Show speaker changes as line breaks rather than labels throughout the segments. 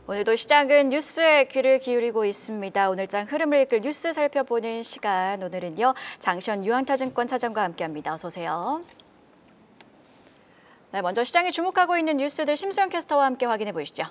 오늘도 시장은 뉴스에 귀를 기울이고 있습니다. 오늘장 흐름을 이끌 뉴스 살펴보는 시간, 오늘은요 장시현 유한타증권 차장과 함께합니다. 어서 오세요. 네, 먼저 시장이 주목하고 있는 뉴스들 심수영 캐스터와 함께 확인해 보시죠.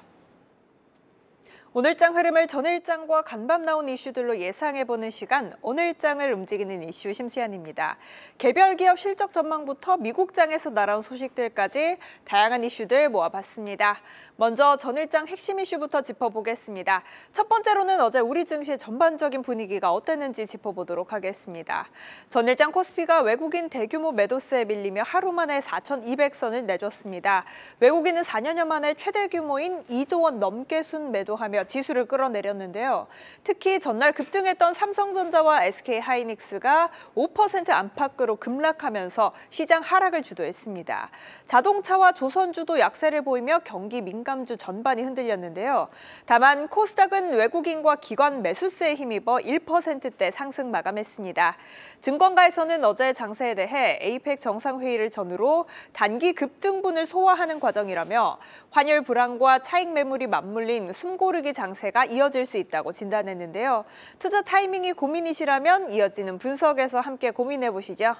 오늘장 흐름을 전일장과 간밤 나온 이슈들로 예상해보는 시간, 오늘장을 움직이는 이슈 심수현입니다. 개별 기업 실적 전망부터 미국장에서 날아온 소식들까지 다양한 이슈들 모아봤습니다. 먼저 전일장 핵심 이슈부터 짚어보겠습니다. 첫 번째로는 어제 우리 증시 전반적인 분위기가 어땠는지 짚어보도록 하겠습니다. 전일장 코스피가 외국인 대규모 매도세에 밀리며 하루 만에 4,200선을 내줬습니다. 외국인은 4년여 만에 최대 규모인 2조 원 넘게 순매도하며 지수를 끌어내렸는데요. 특히 전날 급등했던 삼성전자와 SK하이닉스가 5% 안팎으로 급락하면서 시장 하락을 주도했습니다. 자동차와 조선주도 약세를 보이며 경기 민감주 전반이 흔들렸는데요. 다만 코스닥은 외국인과 기관 매수세에 힘입어 1%대 상승 마감했습니다. 증권가에서는 어제 장세에 대해 에이펙 정상회의를 전후로 단기 급등분을 소화하는 과정이라며 환율 불안과 차익 매물이 맞물린 숨고르기 장세가 이어질 수 있다고 진단했는데요. 투자 타이밍이 고민이시라면 이어지는 분석에서 함께 고민해보시죠.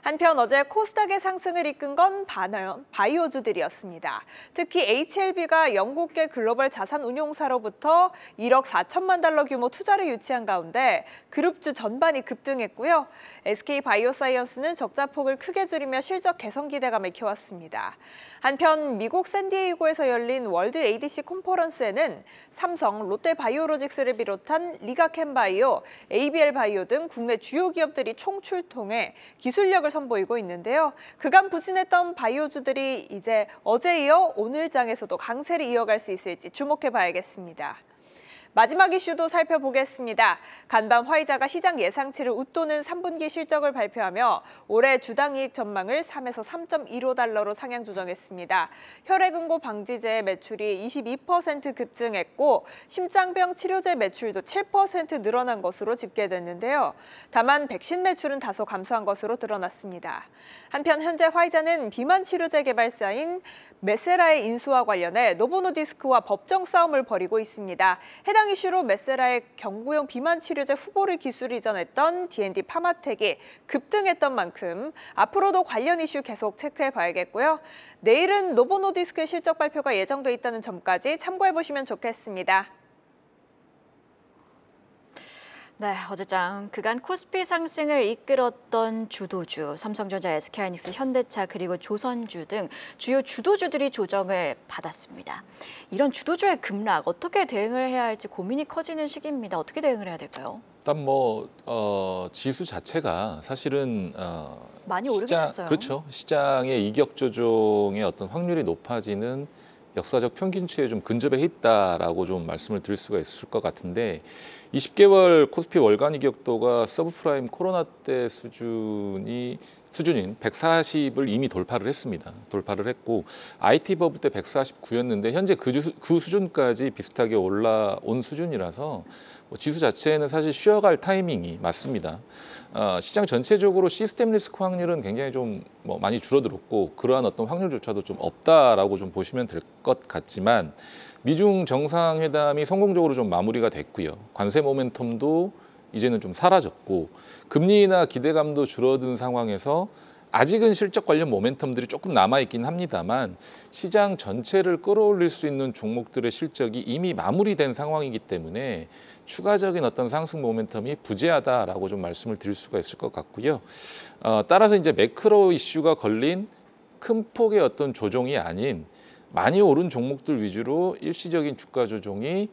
한편 어제 코스닥의 상승을 이끈 건 바이오주들이었습니다. 특히 HLB가 영국계 글로벌 자산 운용사로부터 1억 4천만 달러 규모 투자를 유치한 가운데 그룹주 전반이 급등했고요. SK바이오사이언스는 적자폭을 크게 줄이며 실적 개선 기대감을 키웠습니다. 한편 미국 샌디에이고에서 열린 월드 ADC 컨퍼런스에는 삼성, 롯데바이오로직스를 비롯한 리가켐바이오, ABL바이오 등 국내 주요 기업들이 총출동해 기술력을 선보이고 있는데요. 그간 부진했던 바이오주들이 이제 어제 이어 오늘 장에서도 강세를 이어갈 수 있을지 주목해봐야겠습니다. 마지막 이슈도 살펴보겠습니다. 간밤 화이자가 시장 예상치를 웃도는 3분기 실적을 발표하며 올해 주당이익 전망을 3에서 3.15달러로 상향 조정했습니다. 혈액응고 방지제 매출이 22% 급증했고 심장병 치료제 매출도 7% 늘어난 것으로 집계됐는데요. 다만 백신 매출은 다소 감소한 것으로 드러났습니다. 한편 현재 화이자는 비만 치료제 개발사인 메세라의 인수와 관련해 노보노디스크와 법정 싸움을 벌이고 있습니다. 해당 이슈로 메세라의 경구용 비만 치료제 후보를 기술 이전했던 D&D 파마텍이 급등했던 만큼 앞으로도 관련 이슈 계속 체크해 봐야겠고요. 내일은 노보노디스크의 실적 발표가 예정돼 있다는 점까지 참고해 보시면 좋겠습니다.
네, 어제장 그간 코스피 상승을 이끌었던 주도주, 삼성전자, SK하이닉스, 현대차 그리고 조선주 등 주요 주도주들이 조정을 받았습니다. 이런 주도주의 급락 어떻게 대응을 해야 할지 고민이 커지는 시기입니다. 어떻게 대응을 해야 될까요?
일단 지수 자체가 사실은
많이 오르긴 했어요.
그렇죠. 시장의 이격 조종의 어떤 확률이 높아지는 역사적 평균치에 좀 근접해 있다라고 좀 말씀을 드릴 수가 있을 것 같은데 20개월 코스피 월간 이격도가 서브프라임 코로나 때 수준인 140을 이미 돌파를 했습니다. 돌파를 했고 IT 버블 때 149였는데 현재 그 수준까지 비슷하게 올라온 수준이라서 지수 자체는 사실 쉬어갈 타이밍이 맞습니다. 시장 전체적으로 시스템 리스크 확률은 굉장히 좀 많이 줄어들었고 그러한 어떤 확률조차도 좀 없다라고 좀 보시면 될 것 같지만 미중 정상회담이 성공적으로 좀 마무리가 됐고요. 관세 모멘텀도 이제는 좀 사라졌고 금리나 기대감도 줄어든 상황에서 아직은 실적 관련 모멘텀들이 조금 남아있긴 합니다만 시장 전체를 끌어올릴 수 있는 종목들의 실적이 이미 마무리된 상황이기 때문에 추가적인 어떤 상승 모멘텀이 부재하다라고 좀 말씀을 드릴 수가 있을 것 같고요. 따라서 이제 매크로 이슈가 걸린 큰 폭의 어떤 조정이 아닌 많이 오른 종목들 위주로 일시적인 주가 조정이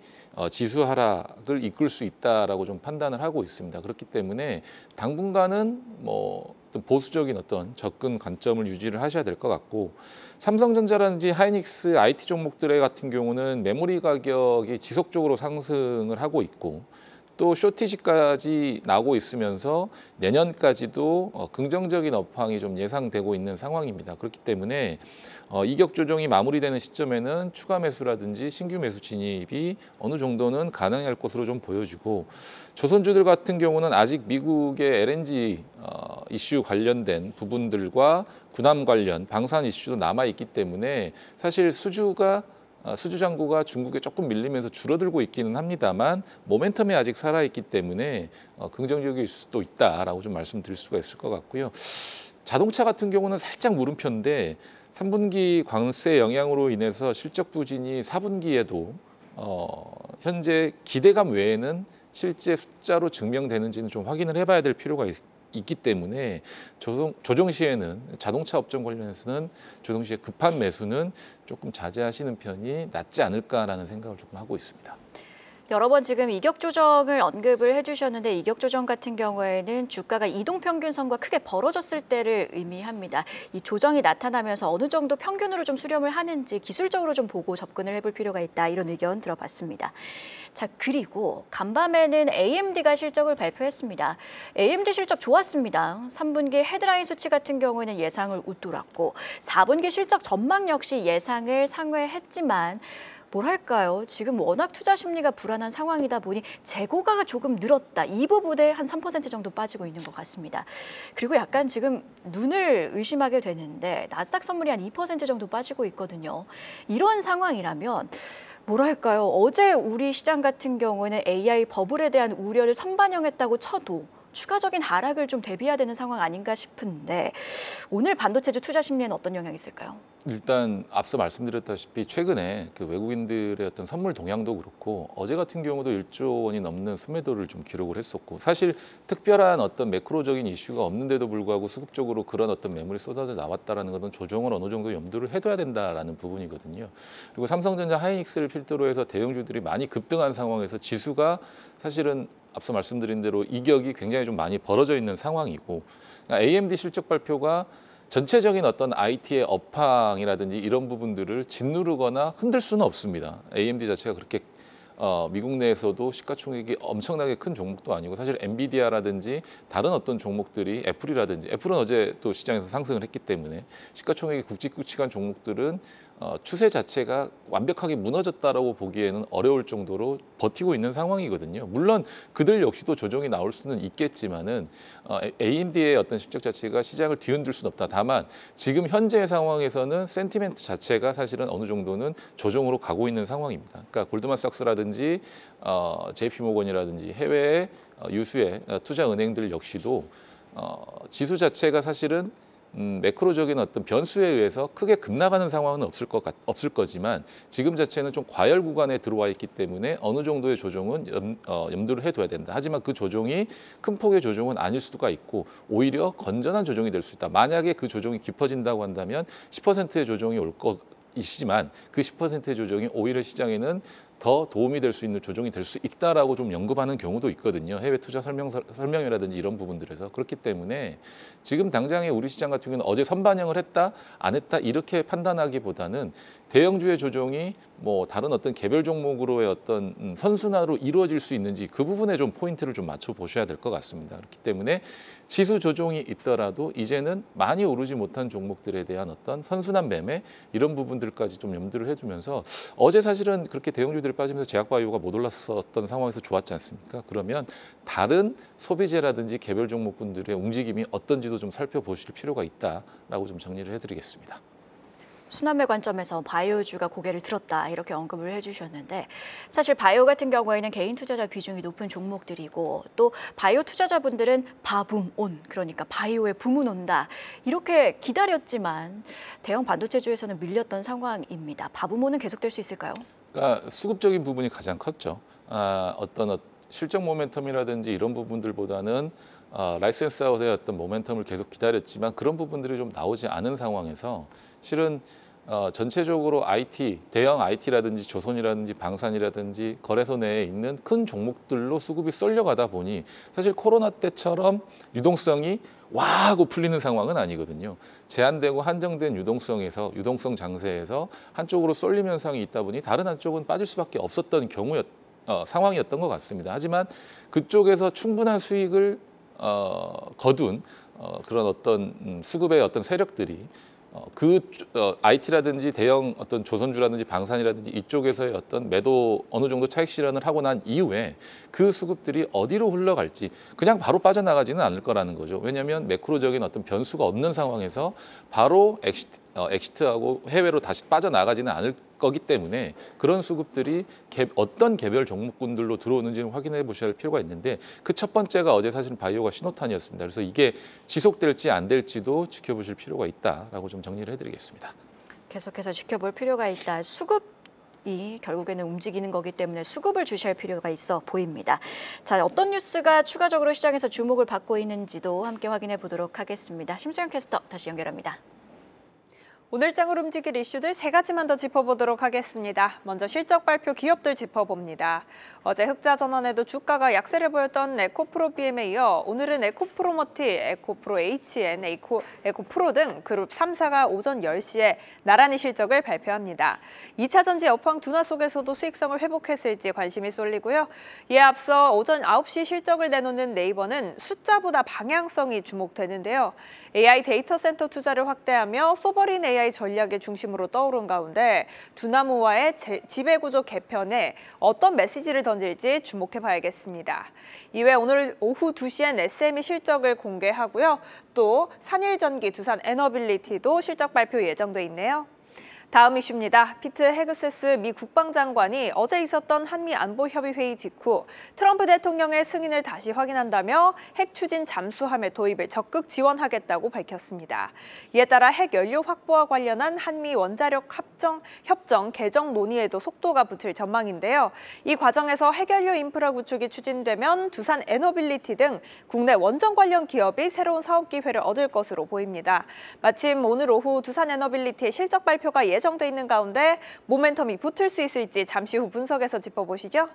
지수 하락을 이끌 수 있다라고 좀 판단을 하고 있습니다. 그렇기 때문에 당분간은 어떤 보수적인 어떤 접근 관점을 유지를 하셔야 될 것 같고 삼성전자라든지 하이닉스, IT 종목들 같은 경우는 메모리 가격이 지속적으로 상승을 하고 있고 또 쇼티지까지 나오고 있으면서 내년까지도 긍정적인 업황이 좀 예상되고 있는 상황입니다. 그렇기 때문에 이격 조정이 마무리되는 시점에는 추가 매수라든지 신규 매수 진입이 어느 정도는 가능할 것으로 좀 보여지고 조선주들 같은 경우는 아직 미국의 LNG 이슈 관련된 부분들과 군함 관련 방산 이슈도 남아 있기 때문에 사실 수주가 수주 잔고가 중국에 조금 밀리면서 줄어들고 있기는 합니다만 모멘텀이 아직 살아있기 때문에 긍정적일 수도 있다라고 좀 말씀드릴 수가 있을 것 같고요. 자동차 같은 경우는 살짝 물음표인데 3분기 관세 영향으로 인해서 실적 부진이 4분기에도 현재 기대감 외에는 실제 숫자로 증명되는지는 좀 확인을 해봐야 될 필요가 있기 때문에 조정 시에는 자동차 업종 관련해서는 조정 시에 급한 매수는 조금 자제하시는 편이 낫지 않을까라는 생각을 조금 하고 있습니다.
여러 번 지금 이격 조정을 언급을 해주셨는데 이격 조정 같은 경우에는 주가가 이동평균선과 크게 벌어졌을 때를 의미합니다. 이 조정이 나타나면서 어느 정도 평균으로 좀 수렴을 하는지 기술적으로 좀 보고 접근을 해볼 필요가 있다. 이런 의견 들어봤습니다. 자, 그리고 간밤에는 AMD가 실적을 발표했습니다. AMD 실적 좋았습니다. 3분기 헤드라인 수치 같은 경우에는 예상을 웃돌았고 4분기 실적 전망 역시 예상을 상회했지만 뭐랄까요? 지금 워낙 투자 심리가 불안한 상황이다 보니 재고가 조금 늘었다. 이 부분에 한 3% 정도 빠지고 있는 것 같습니다. 그리고 약간 지금 눈을 의심하게 되는데 나스닥 선물이 한 2% 정도 빠지고 있거든요. 이런 상황이라면 뭐랄까요? 어제 우리 시장 같은 경우에는 AI 버블에 대한 우려를 선반영했다고 쳐도 추가적인 하락을 좀 대비해야 되는 상황 아닌가 싶은데 오늘 반도체주 투자 심리에는 어떤 영향이 있을까요?
일단 앞서 말씀드렸다시피 최근에 그 외국인들의 어떤 선물 동향도 그렇고 어제 같은 경우도 1조 원이 넘는 소매도를 좀 기록을 했었고 사실 특별한 어떤 매크로적인 이슈가 없는데도 불구하고 수급적으로 그런 어떤 매물이 쏟아져 나왔다라는 것은 조정을 어느 정도 염두를 해둬야 된다라는 부분이거든요. 그리고 삼성전자 하이닉스를 필두로 해서 대형주들이 많이 급등한 상황에서 지수가 사실은 앞서 말씀드린 대로 이격이 굉장히 좀 많이 벌어져 있는 상황이고 AMD 실적 발표가 전체적인 어떤 IT의 업황이라든지 이런 부분들을 짓누르거나 흔들 수는 없습니다. AMD 자체가 그렇게 미국 내에서도 시가총액이 엄청나게 큰 종목도 아니고 사실 엔비디아라든지 다른 어떤 종목들이 애플이라든지 애플은 어제 또 시장에서 상승을 했기 때문에 시가총액이 굵직굵직한 종목들은 추세 자체가 완벽하게 무너졌다라고 보기에는 어려울 정도로 버티고 있는 상황이거든요. 물론 그들 역시도 조정이 나올 수는 있겠지만은 AMD의 어떤 실적 자체가 시장을 뒤흔들 수는 없다. 다만 지금 현재 상황에서는 센티멘트 자체가 사실은 어느 정도는 조정으로 가고 있는 상황입니다. 그러니까 골드만삭스라든지 JP모건이라든지 해외의 유수의 투자 은행들 역시도 지수 자체가 사실은 매크로적인 어떤 변수에 의해서 크게 급락하는 상황은 없을 거지만 지금 자체는 좀 과열 구간에 들어와 있기 때문에 어느 정도의 조정은 염두를 해둬야 된다. 하지만 그 조정이 큰 폭의 조정은 아닐 수가 있고 오히려 건전한 조정이 될 수 있다. 만약에 그 조정이 깊어진다고 한다면 10%의 조정이 올 것이지만 그 10%의 조정이 오히려 시장에는 더 도움이 될 수 있는 조정이 될 수 있다라고 좀 언급하는 경우도 있거든요. 해외 투자 설명이라든지 이런 부분들에서. 그렇기 때문에 지금 당장에 우리 시장 같은 경우는 어제 선반영을 했다, 안 했다 이렇게 판단하기보다는 대형주의 조정이 뭐 다른 어떤 개별 종목으로의 어떤 선순환으로 이루어질 수 있는지 그 부분에 좀 포인트를 좀 맞춰 보셔야 될 것 같습니다. 그렇기 때문에 지수 조정이 있더라도 이제는 많이 오르지 못한 종목들에 대한 어떤 선순환 매매 이런 부분들까지 좀 염두를 해두면서 어제 사실은 그렇게 대형주들이 빠지면서 제약바이오가 못 올랐었던 상황에서 좋았지 않습니까? 그러면 다른 소비재라든지 개별 종목군들의 움직임이 어떤지도 좀 살펴보실 필요가 있다라고 좀 정리를 해드리겠습니다.
순환매 관점에서 바이오주가 고개를 들었다 이렇게 언급을 해주셨는데 사실 바이오 같은 경우에는 개인 투자자 비중이 높은 종목들이고 또 바이오 투자자분들은 바붐 온 그러니까 바이오에 붐은 온다 이렇게 기다렸지만 대형 반도체주에서는 밀렸던 상황입니다. 바붐 온은 계속될 수 있을까요?
그러니까 수급적인 부분이 가장 컸죠. 어떤 실적 모멘텀이라든지 이런 부분들보다는 라이센스 아웃의 어떤 모멘텀을 계속 기다렸지만 그런 부분들이 좀 나오지 않은 상황에서 실은 전체적으로 IT, 대형 IT라든지 조선이라든지 방산이라든지 거래소 내에 있는 큰 종목들로 수급이 쏠려가다 보니 사실 코로나 때처럼 유동성이 와 하고 풀리는 상황은 아니거든요. 제한되고 한정된 유동성 장세에서 한쪽으로 쏠림 현상이 있다 보니 다른 한쪽은 빠질 수밖에 없었던 상황이었던 것 같습니다. 하지만 그쪽에서 충분한 수익을 거둔 그런 어떤 수급의 어떤 세력들이 IT라든지 대형 어떤 조선주라든지 방산이라든지 이쪽에서의 어떤 매도 어느 정도 차익 실현을 하고 난 이후에 그 수급들이 어디로 흘러갈지 그냥 바로 빠져나가지는 않을 거라는 거죠. 왜냐하면 매크로적인 어떤 변수가 없는 상황에서 바로 엑시트하고 해외로 다시 빠져나가지는 않을 거기 때문에 그런 수급들이 어떤 개별 종목군들로 들어오는지 확인해 보셔야 할 필요가 있는데 그 첫 번째가 어제 사실은 바이오가 신호탄이었습니다. 그래서 이게 지속될지 안 될지도 지켜보실 필요가 있다라고 좀 정리를 해드리겠습니다.
계속해서 지켜볼 필요가 있다. 수급이 결국에는 움직이는 거기 때문에 수급을 주시할 필요가 있어 보입니다. 자, 어떤 뉴스가 추가적으로 시장에서 주목을 받고 있는지도 함께 확인해 보도록 하겠습니다. 심수영 캐스터 다시 연결합니다.
오늘 장으로 움직일 이슈들 세 가지만 더 짚어보도록 하겠습니다. 먼저 실적 발표 기업들 짚어봅니다. 어제 흑자전환에도 주가가 약세를 보였던 에코프로 BM에 이어 오늘은 에코프로머티, 에코프로 HN, 에코프로 등 그룹 3사가 오전 10시에 나란히 실적을 발표합니다. 2차 전지 업황 둔화 속에서도 수익성을 회복했을지 관심이 쏠리고요. 이에 앞서 오전 9시 실적을 내놓는 네이버는 숫자보다 방향성이 주목되는데요. AI 데이터 센터 투자를 확대하며 소버린 AI 전략의 중심으로 떠오른 가운데 두나무와의 지배구조 개편에 어떤 메시지를 던질지 주목해 봐야겠습니다. 이외 오늘 오후 2시엔 SME 실적을 공개하고요. 또 산일전기, 두산 에너빌리티도 실적 발표 예정돼 있네요. 다음 이슈입니다. 피트 헤그세스 미 국방장관이 어제 있었던 한미 안보협의회의 직후 트럼프 대통령의 승인을 다시 확인한다며 핵 추진 잠수함의 도입을 적극 지원하겠다고 밝혔습니다. 이에 따라 핵 연료 확보와 관련한 한미 원자력 협정 개정 논의에도 속도가 붙을 전망인데요. 이 과정에서 핵연료 인프라 구축이 추진되면 두산 에너빌리티 등 국내 원전 관련 기업이 새로운 사업 기회를 얻을 것으로 보입니다. 마침 오늘 오후 두산 에너빌리티의 실적 발표가 예정돼 있는 가운데 모멘텀이 붙을 수 있을지 잠시 후 분석에서 짚어보시죠.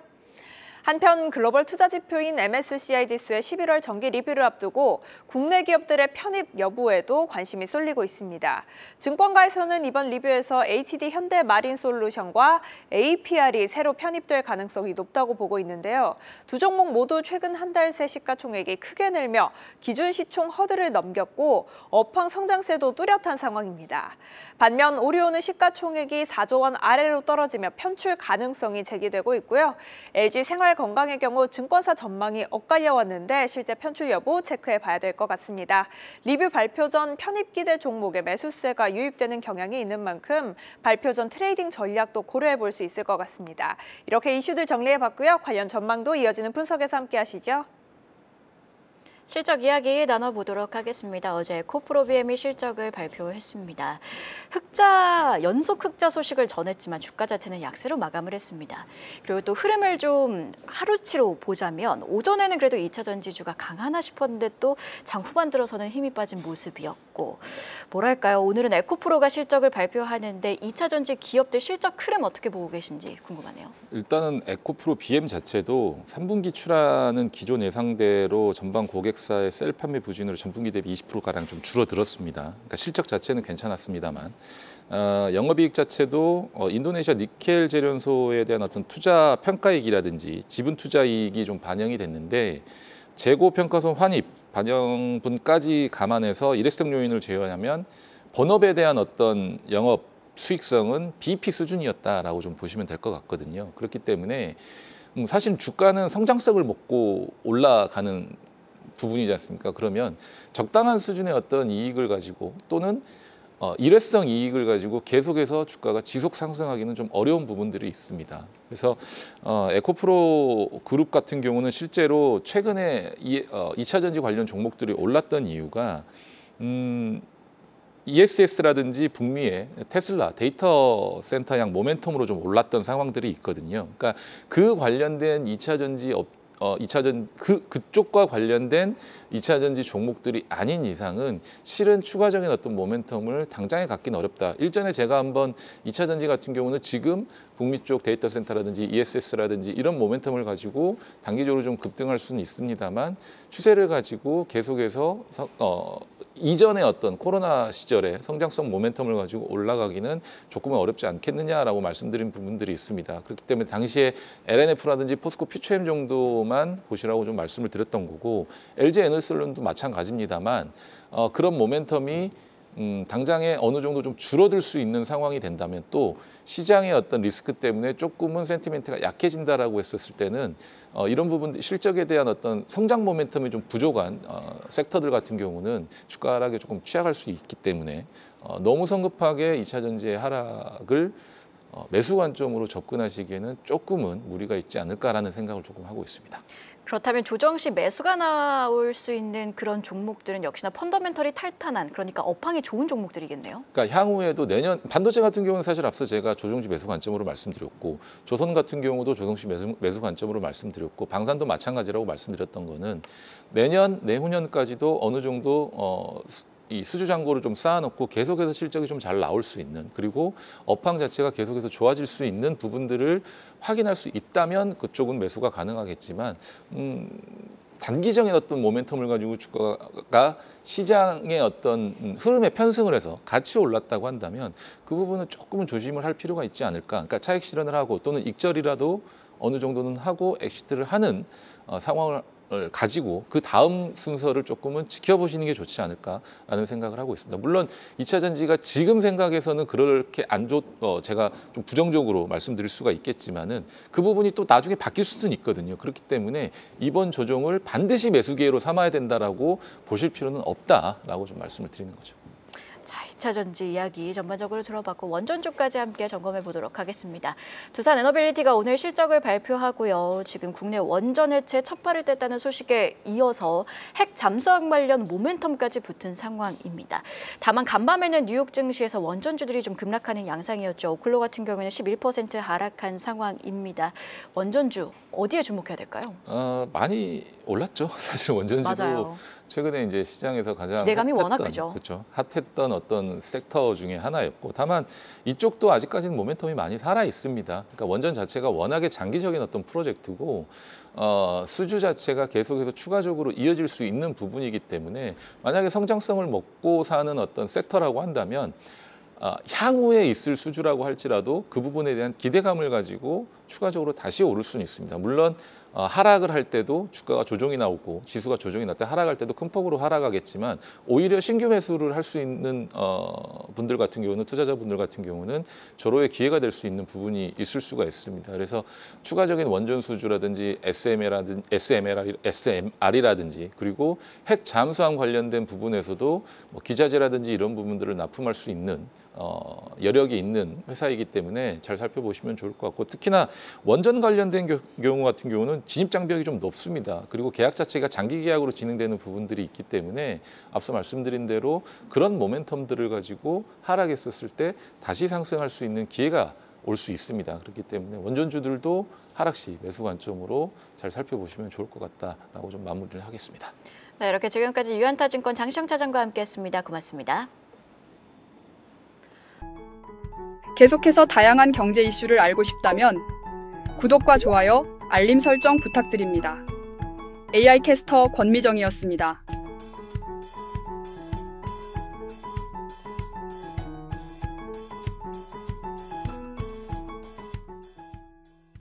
한편 글로벌 투자 지표인 MSCI 지수의 11월 정기 리뷰를 앞두고 국내 기업들의 편입 여부에도 관심이 쏠리고 있습니다. 증권가에서는 이번 리뷰에서 HD 현대마린솔루션과 APR이 새로 편입될 가능성이 높다고 보고 있는데요. 두 종목 모두 최근 한 달 새 시가총액이 크게 늘며 기준 시총 허들을 넘겼고 업황 성장세도 뚜렷한 상황입니다. 반면 오리온은 시가총액이 4조 원 아래로 떨어지며 편출 가능성이 제기되고 있고요. LG 생활건강의 경우 증권사 전망이 엇갈려 왔는데 실제 편출 여부 체크해 봐야 될 것 같습니다. 리뷰 발표 전 편입 기대 종목에 매수세가 유입되는 경향이 있는 만큼 발표 전 트레이딩 전략도 고려해 볼 수 있을 것 같습니다. 이렇게 이슈들 정리해 봤고요. 관련 전망도 이어지는 분석에서 함께 하시죠.
실적 이야기 나눠보도록 하겠습니다. 어제 에코프로 BM이 실적을 발표했습니다. 연속 흑자 소식을 전했지만 주가 자체는 약세로 마감을 했습니다. 그리고 또 흐름을 좀 하루치로 보자면 오전에는 그래도 2차 전지주가 강하나 싶었는데 또 장 후반 들어서는 힘이 빠진 모습이었고 뭐랄까요. 오늘은 에코프로가 실적을 발표하는데 2차 전지 기업들 실적 흐름 어떻게 보고 계신지 궁금하네요.
일단은 에코프로 BM 자체도 3분기 출하는 기존 예상대로 전방 고객사의 셀 판매 부진으로 전분기 대비 20%가량 좀 줄어들었습니다. 그러니까 실적 자체는 괜찮았습니다만 영업이익 자체도 인도네시아 니켈 제련소에 대한 어떤 투자 평가이익이라든지 지분 투자 이익이 좀 반영이 됐는데 재고 평가손 환입 반영분까지 감안해서 일회성 요인을 제외하면 본업에 대한 어떤 영업 수익성은 BEP 수준이었다라고 좀 보시면 될 것 같거든요. 그렇기 때문에 사실 주가는 성장성을 먹고 올라가는 부분이지 않습니까? 그러면 적당한 수준의 어떤 이익을 가지고 또는 일회성 이익을 가지고 계속해서 주가가 지속 상승하기는 좀 어려운 부분들이 있습니다. 그래서 에코프로 그룹 같은 경우는 실제로 최근에 2차 전지 관련 종목들이 올랐던 이유가 ESS라든지 북미의 테슬라 데이터 센터양 모멘텀으로 좀 올랐던 상황들이 있거든요. 그러니까 그 관련된 2차 전지 그쪽과 관련된 2차 전지 종목들이 아닌 이상은 실은 추가적인 어떤 모멘텀을 당장에 갖기는 어렵다. 일전에 제가 한번 2차 전지 같은 경우는 지금 북미 쪽 데이터 센터라든지 ESS라든지 이런 모멘텀을 가지고 단기적으로 좀 급등할 수는 있습니다만 추세를 가지고 계속해서 이전의 어떤 코로나 시절의 성장성 모멘텀을 가지고 올라가기는 조금은 어렵지 않겠느냐라고 말씀드린 부분들이 있습니다. 그렇기 때문에 당시에 LNF라든지 포스코 퓨처엠 정도만 보시라고 좀 말씀을 드렸던 거고 LG 에너지솔루션도 마찬가지입니다만 그런 모멘텀이 당장에 어느 정도 좀 줄어들 수 있는 상황이 된다면 또 시장의 어떤 리스크 때문에 조금은 센티멘트가 약해진다라고 했었을 때는 이런 부분 실적에 대한 어떤 성장 모멘텀이 좀 부족한 섹터들 같은 경우는 주가 하락에 조금 취약할 수 있기 때문에 너무 성급하게 2차 전지의 하락을 매수 관점으로 접근하시기에는 조금은 무리가 있지 않을까라는 생각을 조금 하고 있습니다.
그렇다면 조정 시 매수가 나올 수 있는 그런 종목들은 역시나 펀더멘털이 탄탄한, 그러니까 업황이 좋은 종목들이겠네요.
그러니까 향후에도 내년 반도체 같은 경우는 사실 앞서 제가 조정시 매수 관점으로 말씀드렸고, 조선 같은 경우도 조정시 매수 관점으로 말씀드렸고, 방산도 마찬가지라고 말씀드렸던 거는 내년 내후년까지도 어느 정도 이 수주 잔고를 좀 쌓아놓고 계속해서 실적이 좀 잘 나올 수 있는, 그리고 업황 자체가 계속해서 좋아질 수 있는 부분들을 확인할 수 있다면 그쪽은 매수가 가능하겠지만, 단기적인 어떤 모멘텀을 가지고 주가가 시장의 어떤 흐름에 편승을 해서 같이 올랐다고 한다면 그 부분은 조금은 조심을 할 필요가 있지 않을까. 그러니까 차익 실현을 하고 또는 익절이라도 어느 정도는 하고 엑시트를 하는 상황을 가지고 그 다음 순서를 조금은 지켜보시는 게 좋지 않을까라는 생각을 하고 있습니다. 물론 2차 전지가 지금 생각에서는 그렇게 제가 좀 부정적으로 말씀드릴 수가 있겠지만은 그 부분이 또 나중에 바뀔 수는 있거든요. 그렇기 때문에 이번 조정을 반드시 매수 기회로 삼아야 된다라고 보실 필요는 없다라고 좀 말씀을 드리는 거죠.
자, 2차 전지 이야기 전반적으로 들어봤고 원전주까지 함께 점검해 보도록 하겠습니다. 두산 에너빌리티가 오늘 실적을 발표하고요. 지금 국내 원전 해체 첫 발을 뗐다는 소식에 이어서 핵 잠수함 관련 모멘텀까지 붙은 상황입니다. 다만 간밤에는 뉴욕 증시에서 원전주들이 좀 급락하는 양상이었죠. 오클로 같은 경우에는 11% 하락한 상황입니다. 원전주 어디에 주목해야 될까요?
많이 올랐죠. 사실 원전주도
맞아요.
최근에 이제 시장에서 가장
기대감이 워낙 크죠.
그렇죠. 핫했던 어떤 섹터 중에 하나였고, 다만 이쪽도 아직까지는 모멘텀이 많이 살아 있습니다. 그러니까 원전 자체가 워낙에 장기적인 어떤 프로젝트고 수주 자체가 계속해서 추가적으로 이어질 수 있는 부분이기 때문에 만약에 성장성을 먹고 사는 어떤 섹터라고 한다면 향후에 있을 수주라고 할지라도 그 부분에 대한 기대감을 가지고 추가적으로 다시 오를 수는 있습니다. 물론 하락을 할 때도 주가가 조정이 나오고 지수가 조정이 날 때 하락할 때도 큰 폭으로 하락하겠지만, 오히려 신규 매수를 할 수 있는 분들 같은 경우는, 투자자분들 같은 경우는 절호의 기회가 될 수 있는 부분이 있을 수가 있습니다. 그래서 추가적인 원전 수주라든지 SMR이라든지 그리고 핵 잠수함 관련된 부분에서도 뭐 기자재라든지 이런 부분들을 납품할 수 있는 여력이 있는 회사이기 때문에 잘 살펴보시면 좋을 것 같고, 특히나 원전 관련된 경우 같은 경우는 진입 장벽이 좀 높습니다. 그리고 계약 자체가 장기 계약으로 진행되는 부분들이 있기 때문에 앞서 말씀드린 대로 그런 모멘텀들을 가지고 하락했었을 때 다시 상승할 수 있는 기회가 올 수 있습니다. 그렇기 때문에 원전주들도 하락 시 매수 관점으로 잘 살펴보시면 좋을 것 같다라고 좀 마무리를 하겠습니다.
네, 이렇게 지금까지 유한타증권 장시영 차장과 함께했습니다. 고맙습니다.
계속해서 다양한 경제 이슈를 알고 싶다면 구독과 좋아요, 알림 설정 부탁드립니다. AI 캐스터 권미정이었습니다.